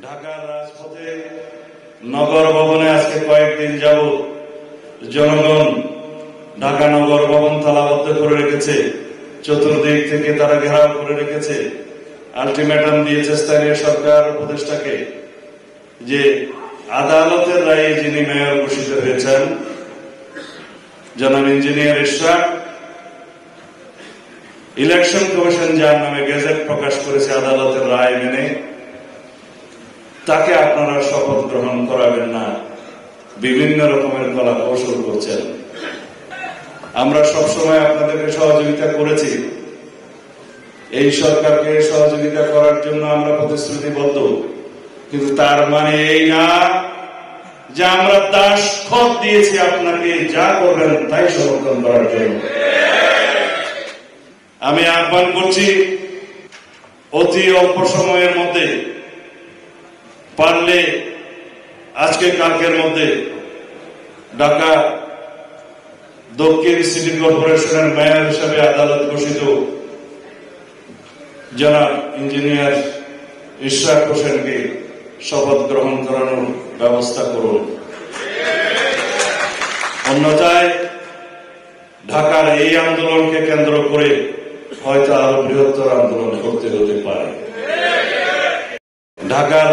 ঢাকার রাজপথে নগর ভবনে আজকে কয়েকদিন যাবৎ জনগণ ঢাকা নগর ভবন তালাবদ্ধ করে রেখেছে। চতুর্দিক থেকে তারা ঘেরাও করে রেখেছে। আলটিমেটাম দিয়েছে স্থানীয় সরকার উপদেষ্টাকে যে আদালতের রায়ে যিনি মেয়র ঘোষিত হয়েছেন জনাব ইঞ্জিনিয়ার ইশরাক, ইলেকশন কমিশন যার নামে গেজেট প্রকাশ করেছে আদালতের রায় মেনে, তাকে আপনারা শপথ গ্রহণ করাবেন না, বিভিন্ন রকমের কলা কৌশল করছেন। আমরা সবসময় আপনাদেরকে সহযোগিতা করেছি, এই সরকারকে সহযোগিতা করার জন্য আমরা প্রতিশ্রুতিবদ্ধ, কিন্তু তার মানে এই না যে আমরা দাসখত দিয়েছি আপনাকে যা করবেন তাই সমর্থন করার জন্য। আমি আহ্বান করছি অতি অল্প সময়ের মধ্যে, পারলে আজকে কালকের মধ্যে ঢাকা দক্ষিণ সিটি কর্পোরেশনের মেয়র হিসেবে আদালত ঘোষিত জনাব ইঞ্জিনিয়ার ইশরাক হোসেনকে শপথ গ্রহণ করানোর ব্যবস্থা করুন। অন্যথায় ঢাকার এই আন্দোলনকে কেন্দ্র করে হয়তো আরো বৃহত্তর আন্দোলন করতে হতে পারে। ঢাকার